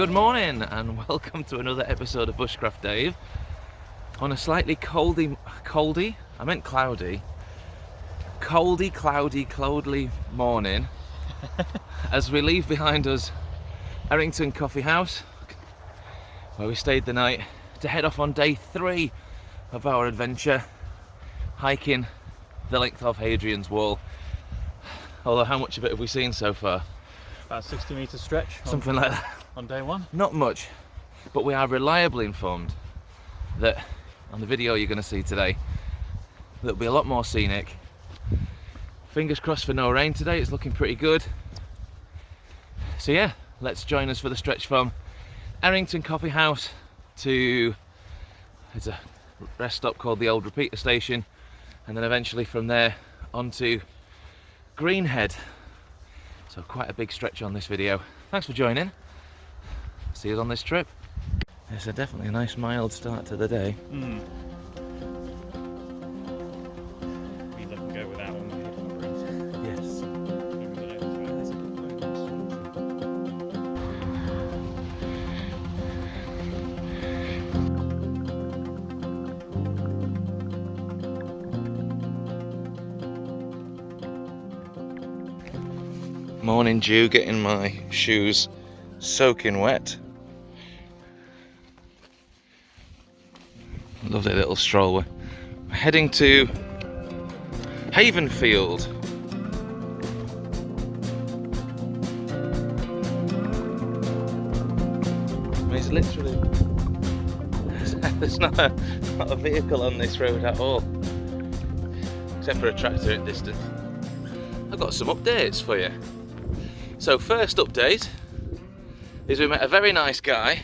Good morning and welcome to another episode of Bushcraft Dave on a slightly cloudy morning as we leave behind us Errington Coffee House where we stayed the night to head off on day 3 of our adventure hiking the length of Hadrian's Wall. Although how much of it have we seen so far? About 60 metre stretch. Something like that. On day 1? Not much, but we are reliably informed that on the video you're going to see today there'll be a lot more scenic. Fingers crossed for no rain today, it's looking pretty good. So yeah, let's join us for the stretch from Errington Coffee House to, it's a rest stop called the Old Repeater Station, and then eventually from there onto Greenhead. So quite a big stretch on this video. Thanks for joining. See us on this trip. It's definitely a nice mild start to the day. We let them go without on the headphone. Yes. Morning dew, getting my shoes soaking wet. Lovely little stroll. We're heading to Havenfield. I mean, it's literally there's not a vehicle on this road at all, except for a tractor at distance. I've got some updates for you. So first update is we met a very nice guy.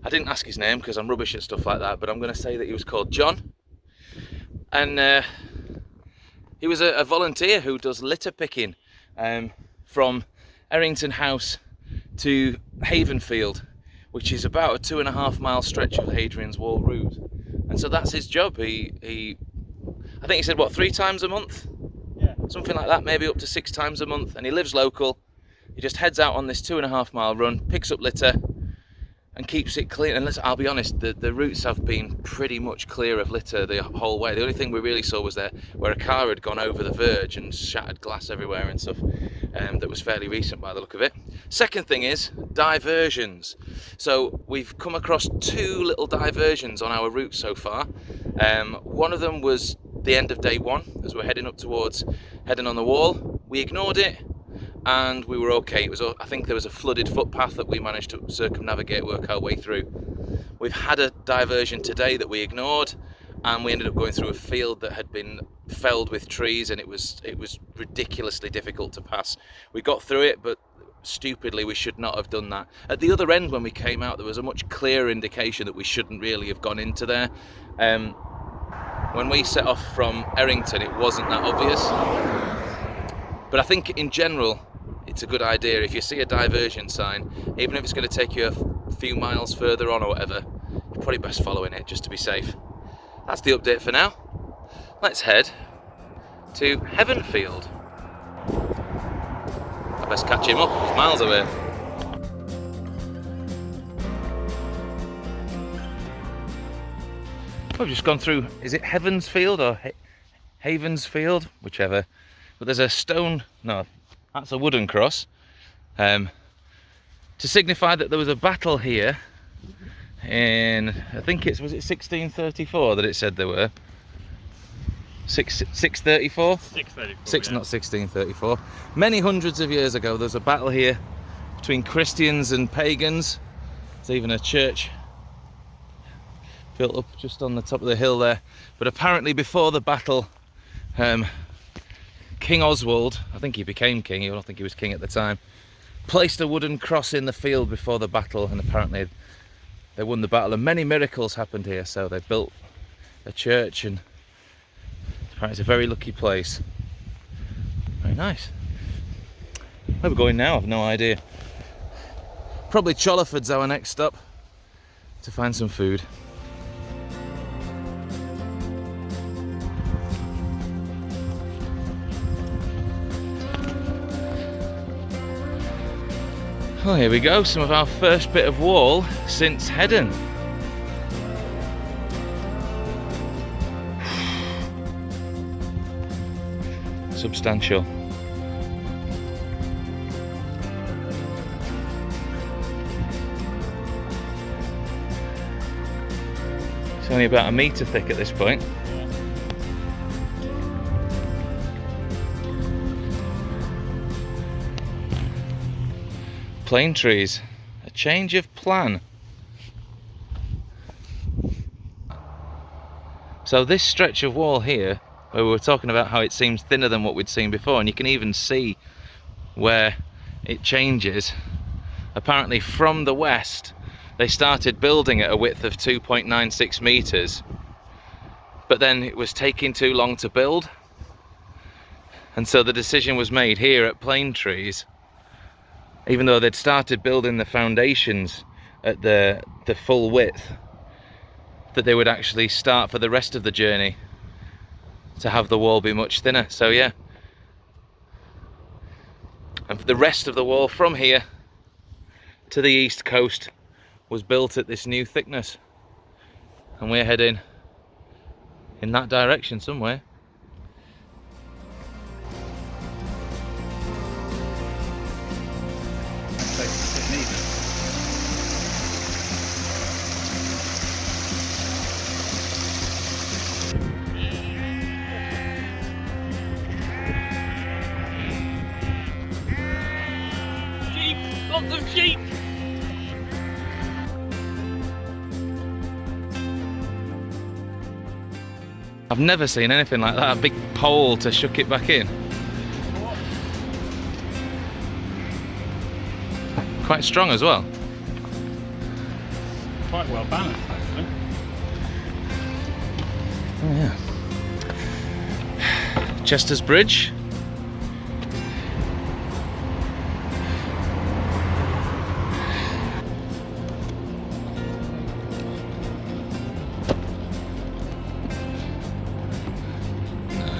I didn't ask his name because I'm rubbish at stuff like that, but I'm going to say that he was called John. And he was a volunteer who does litter picking from Errington House to Havenfield, which is about a 2.5 mile stretch of Hadrian's Wall route. And so that's his job. I think he said, what, 3 times a month? Yeah. Something like that, maybe up to 6 times a month. And he lives local. He just heads out on this 2.5 mile run, picks up litter and keeps it clean. And I'll be honest, the routes have been pretty much clear of litter the whole way. The only thing we really saw was there where a car had gone over the verge and shattered glass everywhere and stuff. That was fairly recent by the look of it. Second thing is diversions. So we've come across 2 little diversions on our route so far. One of them was the end of day 1 as we're heading up towards Heading on the Wall. We ignored it and we were okay. I think there was a flooded footpath that we managed to circumnavigate, work our way through. We've had a diversion today that we ignored, and we ended up going through a field that had been felled with trees, and it was ridiculously difficult to pass. We got through it, but stupidly we should not have done that. At the other end when we came out, there was a much clearer indication that we shouldn't really have gone into there. When we set off from Errington, it wasn't that obvious. But I think in general, it's a good idea if you see a diversion sign, even if it's going to take you a few miles further on or whatever, you're probably best following it just to be safe. That's the update for now. Let's head to Havenfield. I best catch him up, he's miles away. We've just gone through, is it Heavensfield or Havensfield? Whichever. But there's a stone, no, that's a wooden cross, to signify that there was a battle here in, I think was it 1634 that it said there were? 634? 634, Not 1634. Many hundreds of years ago there was a battle here between Christians and pagans. There's even a church built up just on the top of the hill there. But apparently before the battle, King Oswald, I think he became king, I don't think he was king at the time, placed a wooden cross in the field before the battle, and apparently they won the battle, and many miracles happened here. So they built a church, and apparently it's a very lucky place. Very nice. Where we're going now, I've no idea. Probably Chollerford's our next stop to find some food. Well, here we go, some of our first bit of wall since Hadrian. Substantial. It's only about a metre thick at this point. Plane trees, a change of plan. So this stretch of wall here, where we were talking about how it seems thinner than what we'd seen before, and you can even see where it changes. Apparently from the west they started building at a width of 2.96 meters, but then it was taking too long to build, and so the decision was made here at Plane Trees, even though they'd started building the foundations at the full width, that they would actually start for the rest of the journey to have the wall be much thinner. So yeah, and for the rest of the wall from here to the east coast was built at this new thickness, and we're heading in that direction somewhere. Sheep! Lots of sheep! I've never seen anything like that, a big pole to shuck it back in. Quite strong as well. Quite well balanced, actually. Oh yeah. Chester's Bridge.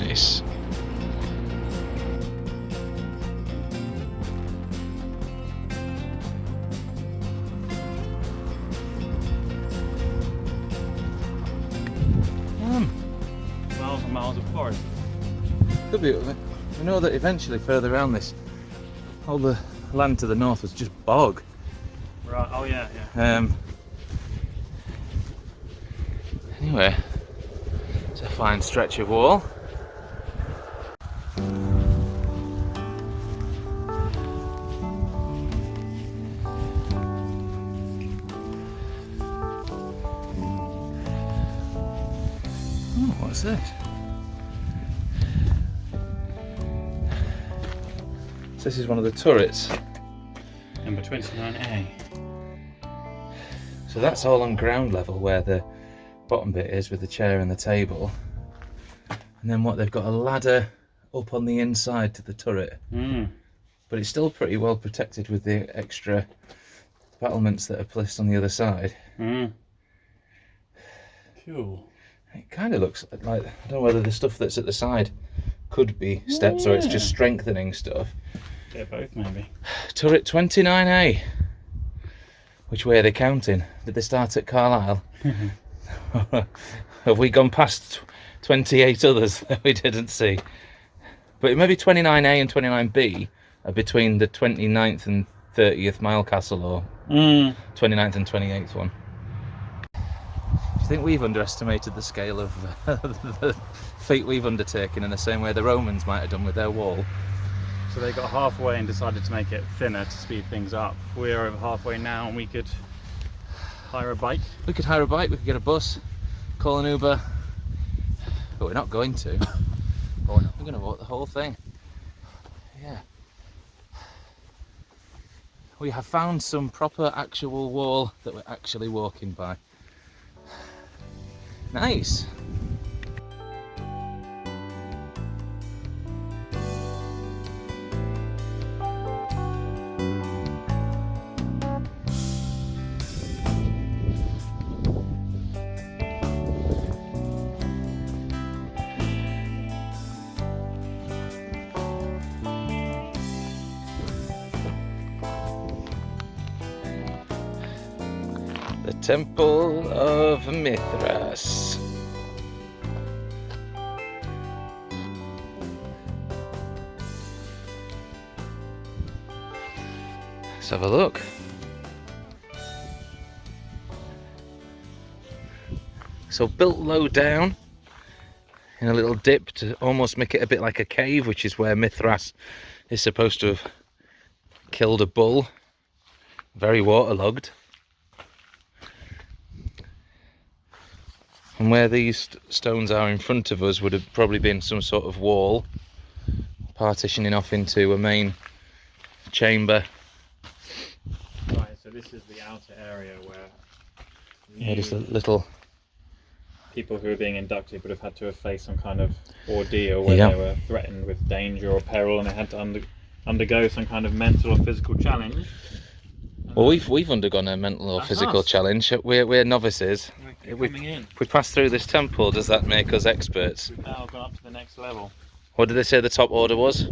Nice. Miles and miles of forest. Could be. We know that eventually further around this, all the land to the north was just bog. Right, oh yeah, yeah. Anyway, it's a fine stretch of wall. Oh, what's this? So this is one of the turrets. Number 29A. So that's all on ground level where the bottom bit is with the chair and the table. And then what, they've got a ladder up on the inside to the turret. But it's still pretty well protected with the extra battlements that are placed on the other side. Cool. It kind of looks like, I don't know whether the stuff that's at the side could be steps or it's just strengthening stuff. Yeah, both maybe. Turret 29A. Which way are they counting? Did they start at Carlisle? Have we gone past 28 others that we didn't see? But maybe 29A and 29B are between the 29th and 30th mile castle, or 29th and 28th one. Do you think we've underestimated the scale of the feat we've undertaken in the same way the Romans might have done with their wall? So they got halfway and decided to make it thinner to speed things up. We're over halfway now and we could hire a bike. We could hire a bike, we could get a bus, call an Uber, but we're not going to. We're going to walk the whole thing. Yeah. We have found some proper actual wall that we're actually walking by. Nice. Temple of Mithras. Let's have a look. So built low down in a little dip to almost make it a bit like a cave, which is where Mithras is supposed to have killed a bull. Very waterlogged. And where these stones are in front of us would have probably been some sort of wall partitioning off into a main chamber. Right, so this is the outer area where Yeah, just a little. people who are being inducted would have had to have faced some kind of ordeal where Yeah. they were threatened with danger or peril, and they had to undergo some kind of mental or physical challenge. Well, we've undergone a mental or That's physical us. challenge. We're novices. We're We- coming in. If we pass through this temple, does that make us experts? We've now gone up to the next level. What did they say the top order was?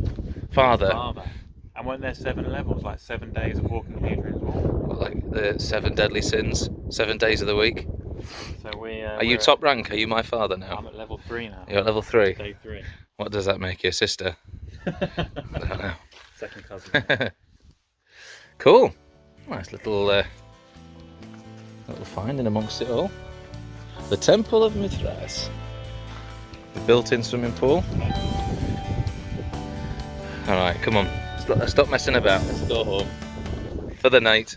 Father. Father. And weren't there 7 levels, like 7 days of walking Hadrian's Wall? Like the 7 deadly sins, 7 days of the week. So Are you top rank? Are you my father now? I'm at level 3 now. You're at level 3. Day 3. What does that make you, sister? I don't know. Second cousin. Cool. Nice little find in amongst it all. The Temple of Mithras. The built-in swimming pool. All right, come on. Stop messing about. Let's go home for the night.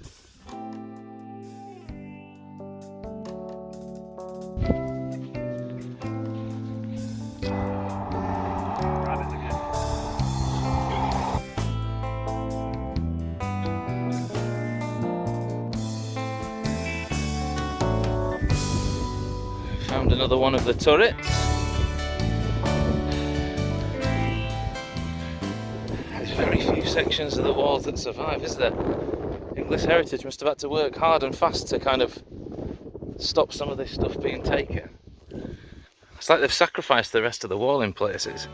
Found another one of the turrets. There's very few sections of the walls that survive, is there? English Heritage must have had to work hard and fast to kind of stop some of this stuff being taken. It's like they've sacrificed the rest of the wall in places.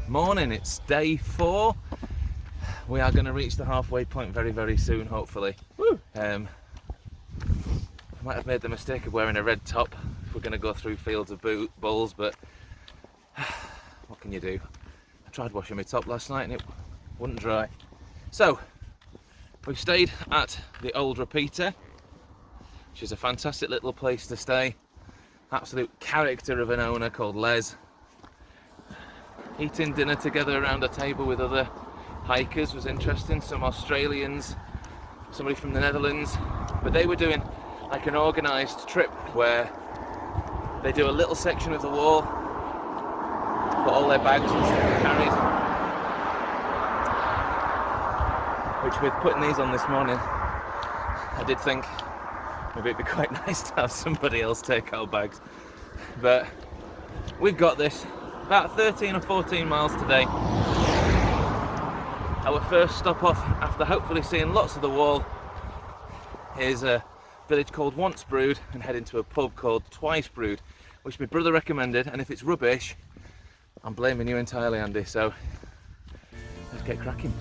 Morning, it's day 4. We are going to reach the halfway point very, very soon, hopefully. Woo! I might have made the mistake of wearing a red top if we're going to go through fields of bulls, but what can you do? I tried washing my top last night and it wouldn't dry. So, we've stayed at the Old Repeater, which is a fantastic little place to stay. Absolute character of an owner called Les. Eating dinner together around a table with other hikers was interesting. Some Australians, somebody from the Netherlands, but they were doing like an organised trip where they do a little section of the wall, put all their bags and stuff carried. Which, with putting these on this morning, I did think maybe it'd be quite nice to have somebody else take our bags. But we've got this. About 13 or 14 miles today. Our first stop off, after hopefully seeing lots of the wall, is a village called Once Brewed, and heading to a pub called Twice Brewed, which my brother recommended, and if it's rubbish, I'm blaming you entirely, Andy, so let's get cracking.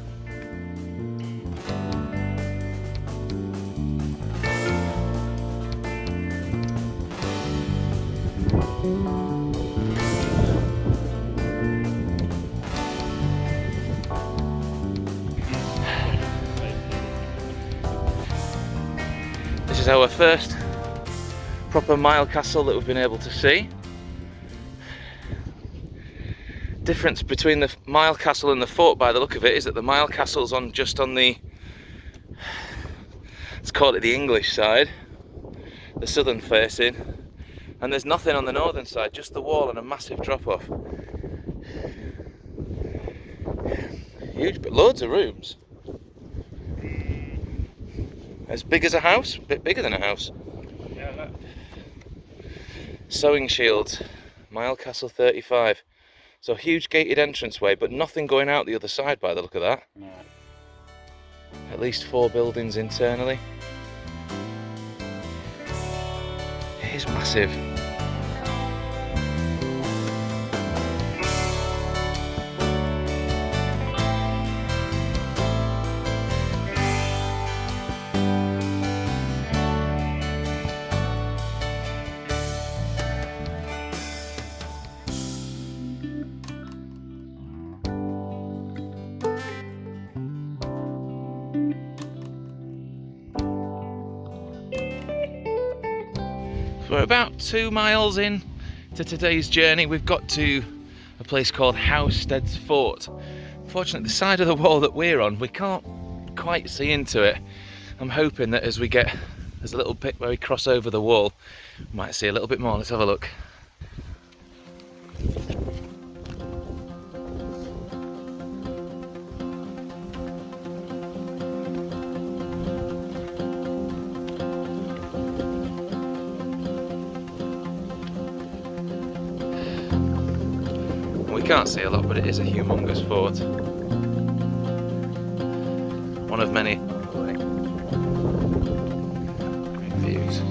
This is our first proper mile castle that we've been able to see. Difference between the mile castle and the fort, by the look of it, is that the mile castle's just on the, let's call it the English side, the southern facing, and there's nothing on the northern side, just the wall and a massive drop off. Huge, but loads of rooms. As big as a house, a bit bigger than a house. Yeah, look. Sewing shields, Mile Castle 35. So huge gated entranceway, but nothing going out the other side by the look of that. No. At least 4 buildings internally. is massive. We're about 2 miles in to today's journey. We've got to a place called Howstead's Fort. Unfortunately, the side of the wall that we're on, we can't quite see into it. I'm hoping that as there's a little bit where we cross over the wall, we might see a little bit more. Let's have a look. We can't see a lot, but it is a humongous fort. One of many great views.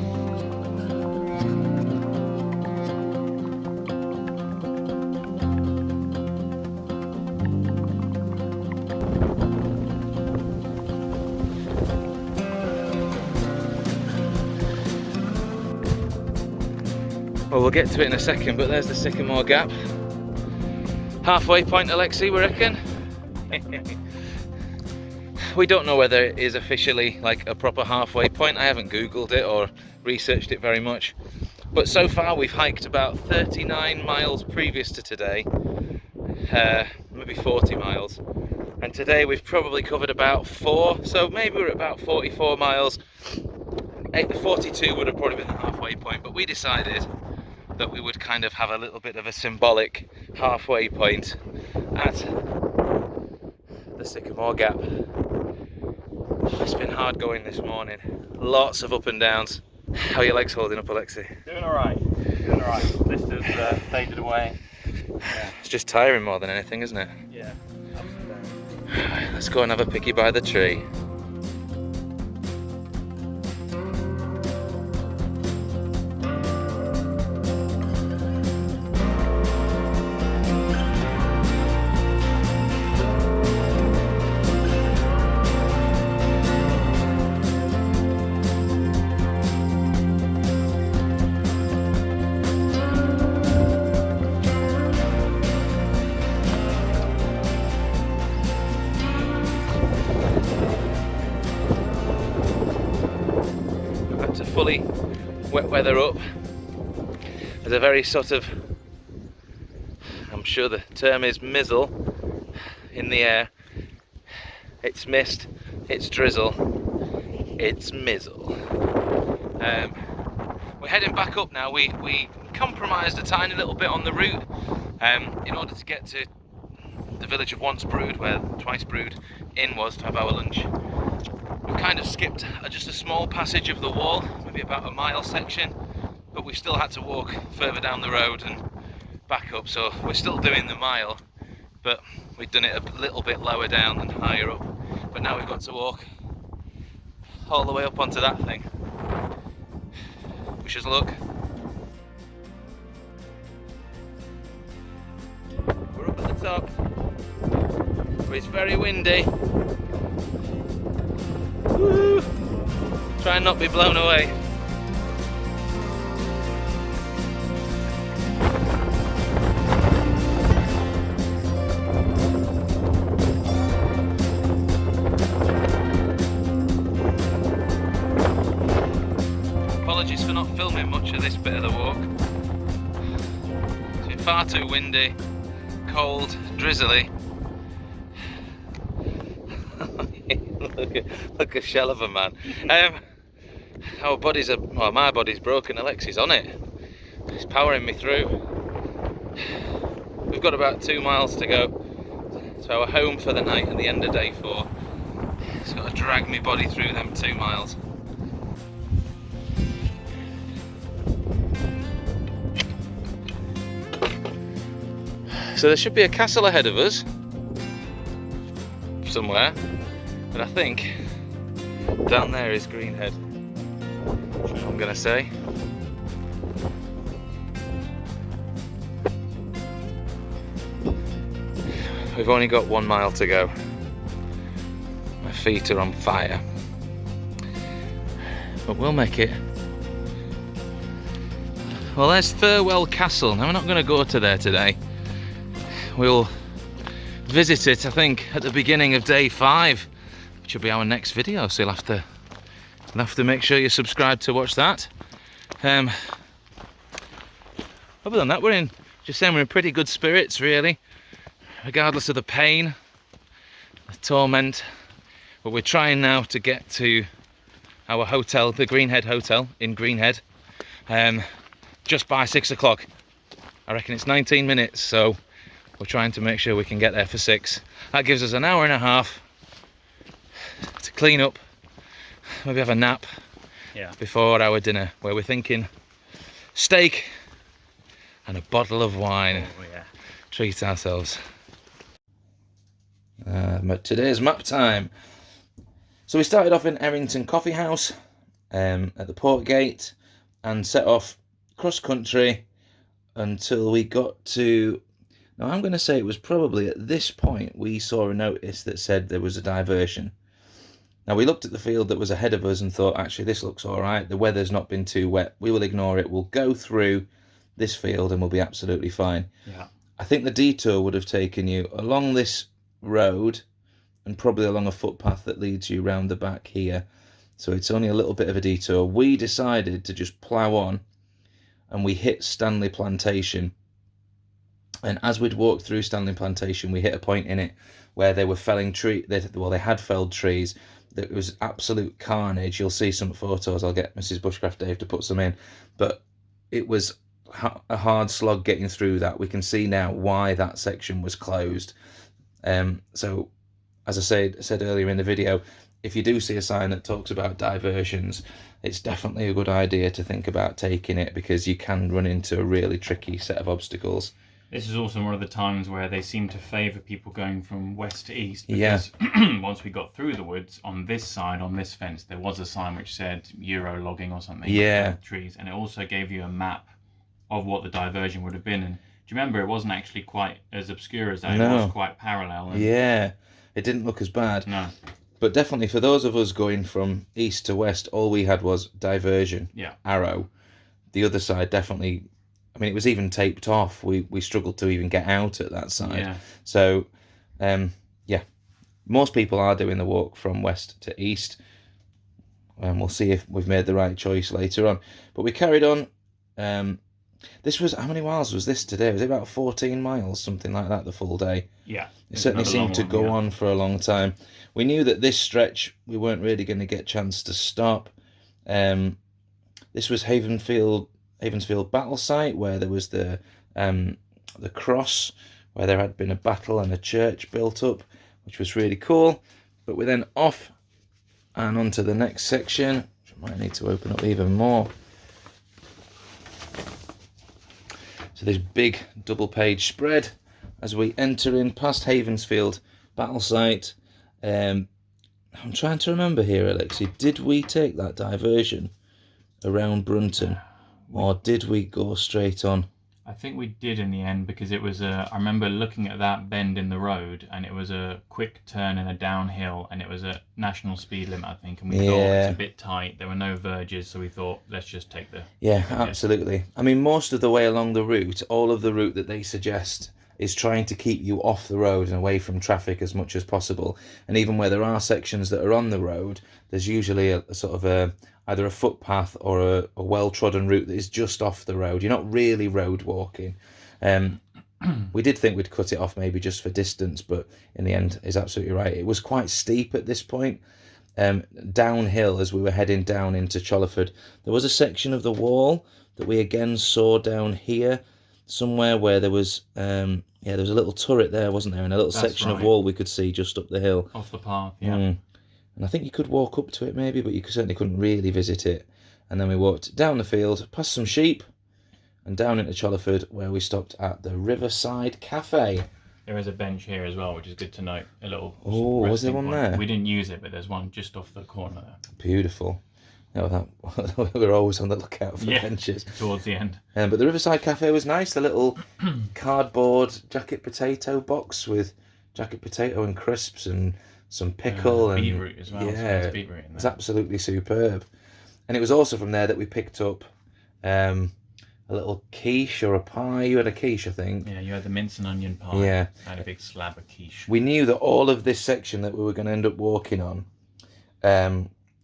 Well, we'll get to it in a second, but there's the Sycamore Gap. Halfway point, Alexi, we reckon? We don't know whether it is officially like a proper halfway point. I haven't googled it or researched it very much, but so far we've hiked about 39 miles previous to today, maybe 40 miles, and today we've probably covered about 4, so maybe we're at about 44 miles. 42 would have probably been the halfway point, but we decided that we would kind of have a little bit of a symbolic halfway point at the Sycamore Gap. It's been hard going this morning, lots of up and downs. How are your legs holding up, Alexi? Doing alright, doing alright. Blisters faded away. Yeah. It's just tiring more than anything, isn't it? Yeah. Let's go and have a picky by the tree. To fully wet weather up. There's a very sort of, I'm sure the term is mizzle in the air. It's mist, it's drizzle, it's mizzle. We're heading back up now. We compromised a tiny little bit on the route in order to get to the village of Once Brewed, where Twice Brewed Inn was, to have our lunch. We've kind of skipped just a small passage of the wall, maybe about a mile section, but we still had to walk further down the road and back up, so we're still doing the mile, but we've done it a little bit lower down and higher up. But now we've got to walk all the way up onto that thing. Wish us luck. We're up at the top, but it's very windy. Woo! Try and not be blown away. Apologies for not filming much of this bit of the walk. It's been far too windy, cold, drizzly. Look a shell of a man. Our bodies are, well, my body's broken. Alexi's on it. It's powering me through. We've got about 2 miles to go to our home for the night at the end of day 4. It's got to drag my body through them 2 miles. So there should be a castle ahead of us somewhere, but I think down there is Greenhead, I'm gonna say. We've only got 1 mile to go. My feet are on fire. But we'll make it. Well, there's Thirlwell Castle. Now, we're not going to go to there today. We'll visit it, I think, at the beginning of day 5, which will be our next video. So you'll have to make sure you subscribe to watch that. Other than that, we're in pretty good spirits, really, regardless of the pain, the torment. But we're trying now to get to our hotel, the Greenhead Hotel in Greenhead, just by 6 o'clock. I reckon it's 19 minutes, so we're trying to make sure we can get there for 6. That gives us an hour and a half to clean up, maybe have a nap before our dinner, where we're thinking steak and a bottle of wine. Oh, yeah. Treat ourselves. Today's map time. So we started off in Errington Coffee House at the Portgate and set off cross country until we got to, now I'm going to say it was probably at this point we saw a notice that said there was a diversion. Now we looked at the field that was ahead of us and thought, actually this looks all right, the weather's not been too wet, we will ignore it, we'll go through this field and we'll be absolutely fine. Yeah. I think the detour would have taken you along this road and probably along a footpath that leads you round the back here. So it's only a little bit of a detour. We decided to just plough on and we hit Stanley Plantation. And as we'd walked through Stanley Plantation, we hit a point in it where they were felling trees. They had felled trees. It was absolute carnage. You'll see some photos. I'll get Mrs. Bushcraft Dave to put some in. But it was a hard slog getting through that. We can see now why that section was closed. So, as I said earlier in the video, if you do see a sign that talks about diversions, it's definitely a good idea to think about taking it, because you can run into a really tricky set of obstacles. This is also one of the times where they seem to favour people going from west to east, because once we got through the woods, on this side, on this fence, there was a sign which said Euro logging or something. Trees, and it also gave you a map of what the diversion would have been. And do you remember, it wasn't actually quite as obscure as that. No. It was quite parallel. And it didn't look as bad. No. But definitely for those of us going from east to west, all we had was diversion, arrow. The other side definitely, I mean, it was even taped off. We struggled to even get out at that side. Yeah. So, most people are doing the walk from west to east. And we'll see if we've made the right choice later on. But we carried on. This was, how many miles was this today? Was it about 14 miles, something like that, the full day? Yeah. It certainly seemed to go on for a long time. We knew that this stretch, we weren't really going to get a chance to stop. This was Havensfield battle site, where there was the cross, where there had been a battle and a church built up, which was really cool. But we're then off and on to the next section, which I might need to open up even more. So this big double page spread as we enter in past Havensfield battle site. I'm trying to remember here, Alexi, did we take that diversion around Brunton, or did we go straight on? I think we did in the end, because it was I remember looking at that bend in the road, and it was a quick turn and a downhill, and it was a national speed limit, I think, and we thought it's a bit tight. There were no verges, so we thought, let's just take the... Yeah, absolutely. I mean, most of the way along the route, all of the route that they suggest is trying to keep you off the road and away from traffic as much as possible. And even where there are sections that are on the road, there's usually a sort of either a footpath or a well-trodden route that is just off the road. You're not really road walking. We did think we'd cut it off maybe just for distance, but in the end, is absolutely right. It was quite steep at this point. Downhill, as we were heading down into Chollerford, there was a section of the wall that we again saw down here somewhere, where there was there was a little turret there, wasn't there, and a little section of wall we could see just up the hill off the path. And I think you could walk up to it maybe, but you certainly couldn't really visit it. And then we walked down the field past some sheep and down into Chollerford, where we stopped at the Riverside Cafe. There is a bench here as well, which is good to note. A little was there one there? We didn't use it, but there's one just off the corner there. Beautiful. We're always on the lookout for benches. Towards the end. But the Riverside Cafe was nice. The little cardboard jacket potato box with jacket potato and crisps and some pickle and beetroot as well. Yeah, so there's beetroot in there. it was absolutely superb. And it was also from there that we picked up a little quiche or a pie. You had a quiche, I think. Yeah, you had the mince and onion pie. Yeah. I had a big slab of quiche. We knew that all of this section that we were going to end up walking on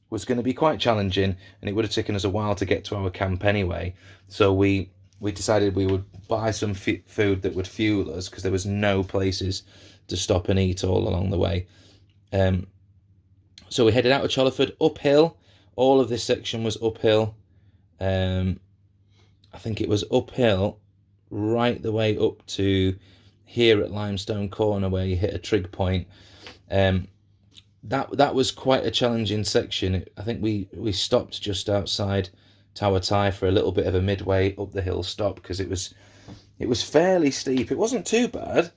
was going to be quite challenging, and it would have taken us a while to get to our camp anyway. So we decided we would buy some food that would fuel us, because there was no places to stop and eat all along the way. So we headed out of Chollerford uphill. All of this section was uphill. I think it was uphill right the way up to here at Limestone Corner, where you hit a trig point. That was quite a challenging section. I think we stopped just outside Tower Ty for a little bit of a midway up the hill stop, because it was fairly steep. It wasn't too bad.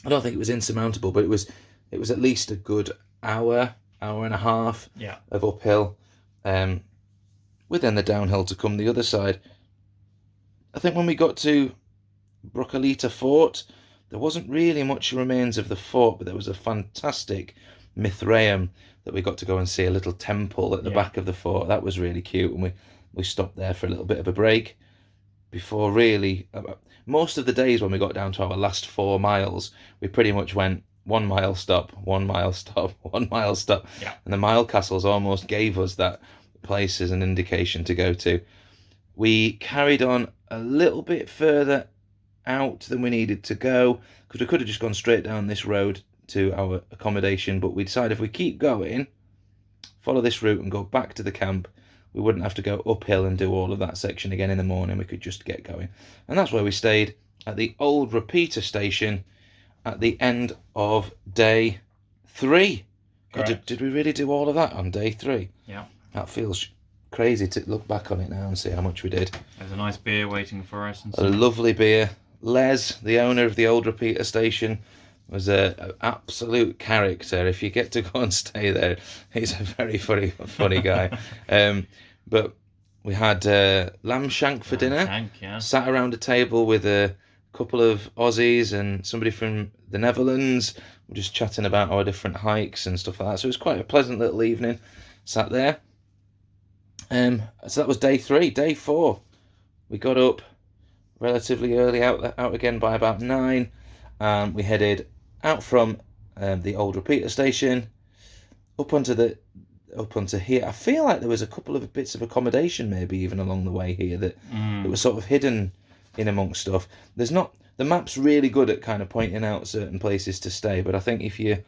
I don't think it was insurmountable, but it was at least a good hour and a half of uphill, with then the downhill to come the other side. I think when we got to Broccolita Fort, there wasn't really much remains of the fort, but there was a fantastic Mithraeum that we got to go and see, a little temple at the back of the fort. That was really cute, and we stopped there for a little bit of a break before really... Most of the days when we got down to our last 4 miles, we pretty much went 1 mile stop, 1 mile stop, 1 mile stop. Yeah. And the mile castles almost gave us that place as an indication to go to. We carried on a little bit further out than we needed to go, because we could have just gone straight down this road to our accommodation, but we decided if we keep going, follow this route and go back to the camp, we wouldn't have to go uphill and do all of that section again in the morning. We could just get going. And that's where we stayed, at the old repeater station at the end of day 3. Did we really do all of that on day 3? Yeah. That feels crazy to look back on it now and see how much we did. There's a nice beer waiting for us. And a lovely beer. Les, the owner of the old repeater station, was an absolute character. If you get to go and stay there, he's a very funny guy. But we had lamb shank for dinner. Sat around a table with a couple of Aussies and somebody from the Netherlands. We're just chatting about our different hikes and stuff like that. So it was quite a pleasant little evening. Sat there. So that was day 3. Day 4, we got up relatively early, out again by about 9. We headed out from the old repeater station up onto here. I feel like there was a couple of bits of accommodation maybe even along the way here that was sort of hidden in amongst stuff. The map's really good at kind of pointing out certain places to stay, but I think if you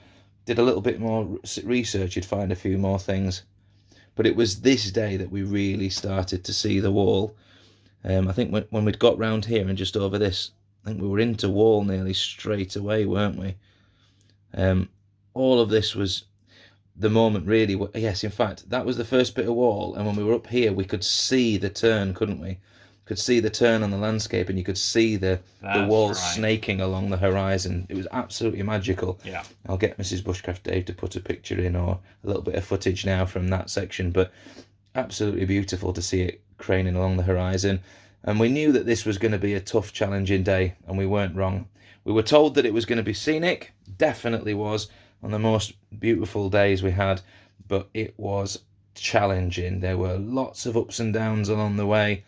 did a little bit more research, you'd find a few more things. But it was this day that we really started to see the wall. I think when we'd got round here and just over this, I think we were into wall nearly straight away, weren't we? All of this was the moment really. Yes, in fact, that was the first bit of wall. And when we were up here, we could see the turn, couldn't we? Could see the turn on the landscape, and you could see the wall snaking along the horizon. It was absolutely magical. Yeah. I'll get Mrs. Bushcraft Dave to put a picture in or a little bit of footage now from that section, but absolutely beautiful to see it craning along the horizon. And we knew that this was going to be a tough, challenging day, and we weren't wrong. We were told that it was going to be scenic, definitely was, on the most beautiful days we had, but it was challenging. There were lots of ups and downs along the way.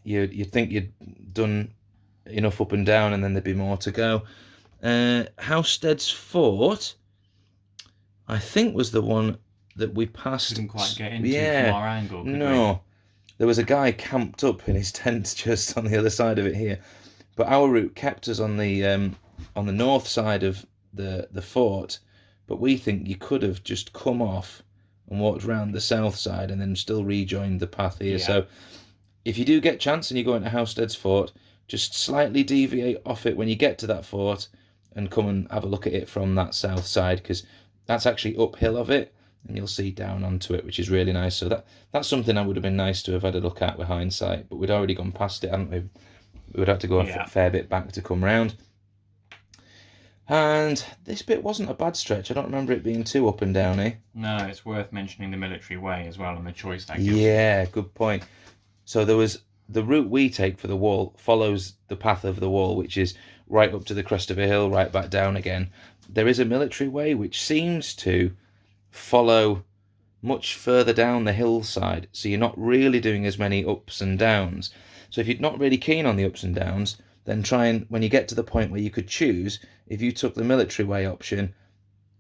You'd think you'd done enough up and down, and then there'd be more to go. Housestead's Fort, I think, was the one that we passed. Didn't quite get into from our angle. No. There was a guy camped up in his tent just on the other side of it here. But our route kept us on the north side of the fort. But we think you could have just come off and walked round the south side and then still rejoined the path here. Yeah. So if you do get a chance and you go into Housestead's Fort, just slightly deviate off it when you get to that fort and come and have a look at it from that south side, because that's actually uphill of it, and you'll see down onto it, which is really nice. So that's something that would have been nice to have had a look at with hindsight, but we'd already gone past it, hadn't we? We would have to go a fair bit back to come round. And this bit wasn't a bad stretch. I don't remember it being too up and downy. No, it's worth mentioning the military way as well and the choice that gives. Yeah, good point. So there was the route we take for the wall follows the path of the wall, which is right up to the crest of a hill, right back down again. There is a military way which seems to follow much further down the hillside, so you're not really doing as many ups and downs. So if you're not really keen on the ups and downs, then try and, when you get to the point where you could choose, if you took the military way option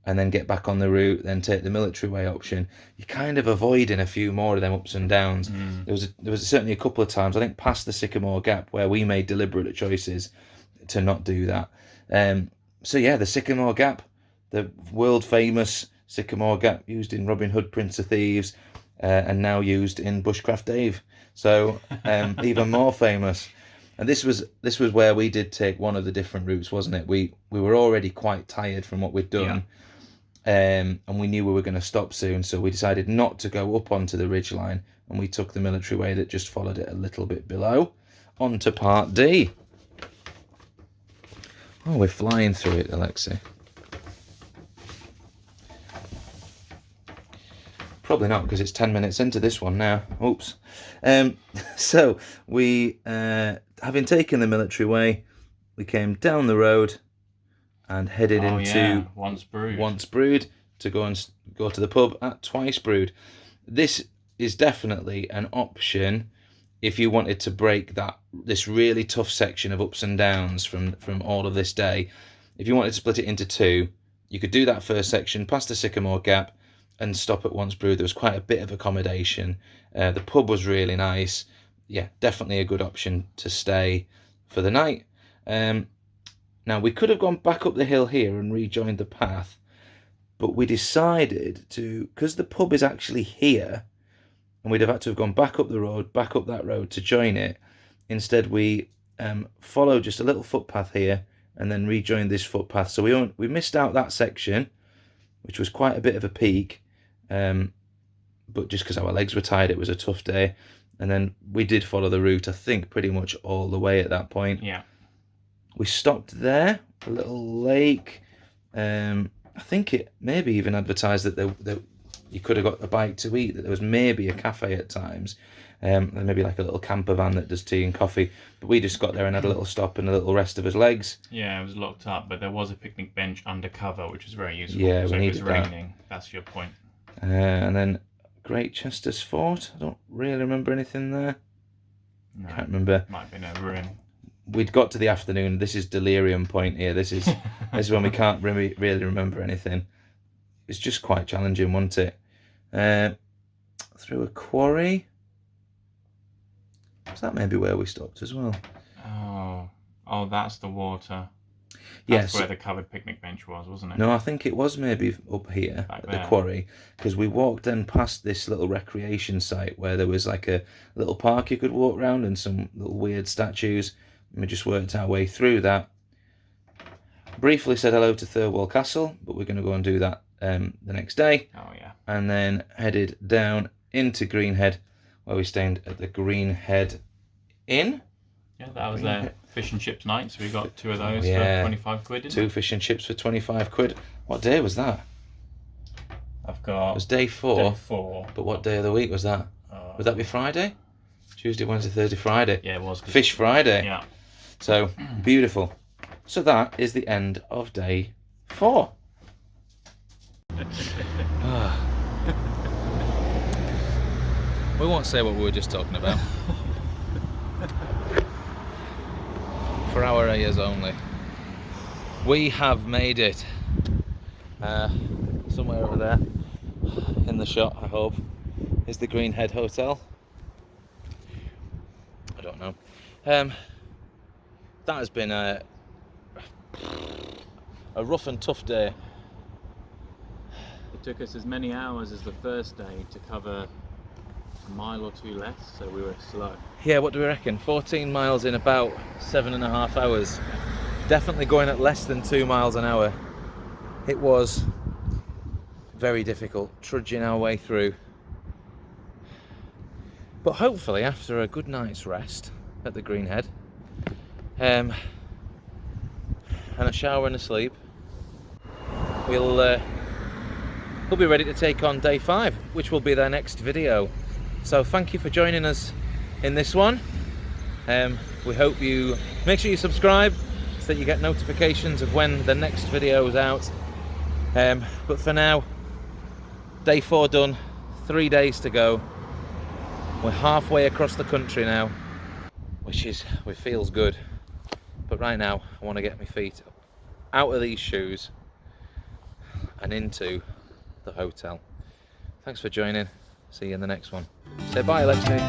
and then get back on the route, then take the military way option, you're kind of avoiding a few more of them ups and downs. There was certainly a couple of times, I think past the Sycamore Gap, where we made deliberate choices to not do that. So yeah, the Sycamore Gap, the world famous Sycamore Gap, used in Robin Hood, Prince of Thieves, and now used in Bushcraft Dave. So even more famous. And this was where we did take one of the different routes, wasn't it? We were already quite tired from what we'd done. And we knew we were going to stop soon, so we decided not to go up onto the ridgeline, and we took the military way that just followed it a little bit below, onto Part D. Oh, we're flying through it, Alexi. Probably not, because it's 10 minutes into this one now. Oops. So we, having taken the military way, we came down the road and headed into Once Brewed to go to the pub at Twice Brewed. This is definitely an option if you wanted to break this really tough section of ups and downs from all of this day. If you wanted to split it into two, you could do that first section past the Sycamore Gap and stop at Once Brewed. There was quite a bit of accommodation. The pub was really nice. Yeah, definitely a good option to stay for the night. Now, we could have gone back up the hill here and rejoined the path, but we decided to, because the pub is actually here, and we'd have had to have gone back up the road, back up that road to join it. Instead, we followed just a little footpath here and then rejoined this footpath. So we missed out that section, which was quite a bit of a peak, but just because our legs were tired, it was a tough day. And then we did follow the route, I think, pretty much all the way at that point. Yeah. We stopped there, a little lake. I think it maybe even advertised that you could have got a bite to eat, that there was maybe a cafe at times, and maybe like a little camper van that does tea and coffee. But we just got there and had a little stop and a little rest of his legs. Yeah, it was locked up, but there was a picnic bench under cover, which was very useful. Yeah, so we needed if it was raining, that's your point. And then Great Chester's Fort. I don't really remember anything there. No, Can't remember. Might have been a ruin. We'd got to the afternoon. This is delirium point here. This is when we can't really remember anything. It's just quite challenging, wasn't it? Through a quarry. Was that maybe where we stopped as well? Oh, that's the water. Yes. That's where the covered picnic bench was, wasn't it? No, I think it was maybe up here at the quarry, because we walked then past this little recreation site where there was like a little park you could walk around and some little weird statues. And we just worked our way through that. Briefly said hello to Thirlwall Castle, but we're going to go and do that the next day. Oh, yeah. And then headed down into Greenhead, where we stayed at the Greenhead Inn. Yeah, that was their fish and chips night, so we got two of those for 25 quid, didn't we? 2 fish and chips for 25 quid. What day was that? I've got... It was day 4. Day 4. But what day of the week was that? Would that be Friday? Tuesday, Wednesday, Thursday, Friday. Yeah, it was. Fish Friday. Yeah. So, beautiful. So that is the end of day 4. We won't say what we were just talking about. For our ears only. We have made it. Somewhere over there, in the shot, I hope, is the Greenhead Hotel. I don't know. That has been a rough and tough day. It took us as many hours as the first day to cover a mile or two less, so we were slow. Yeah, what do we reckon? 14 miles in about 7.5 hours. Definitely going at less than 2 miles an hour. It was very difficult, trudging our way through. But hopefully, after a good night's rest at the Greenhead, and a shower and a sleep, we'll be ready to take on day 5, which will be their next video. So thank you for joining us in this one. We hope you make sure you subscribe so that you get notifications of when the next video is out. But for now, day 4 done, 3 days to go. We're halfway across the country now, which feels good. But right now, I want to get my feet out of these shoes and into the hotel. Thanks for joining. See you in the next one. Say bye, Lexi.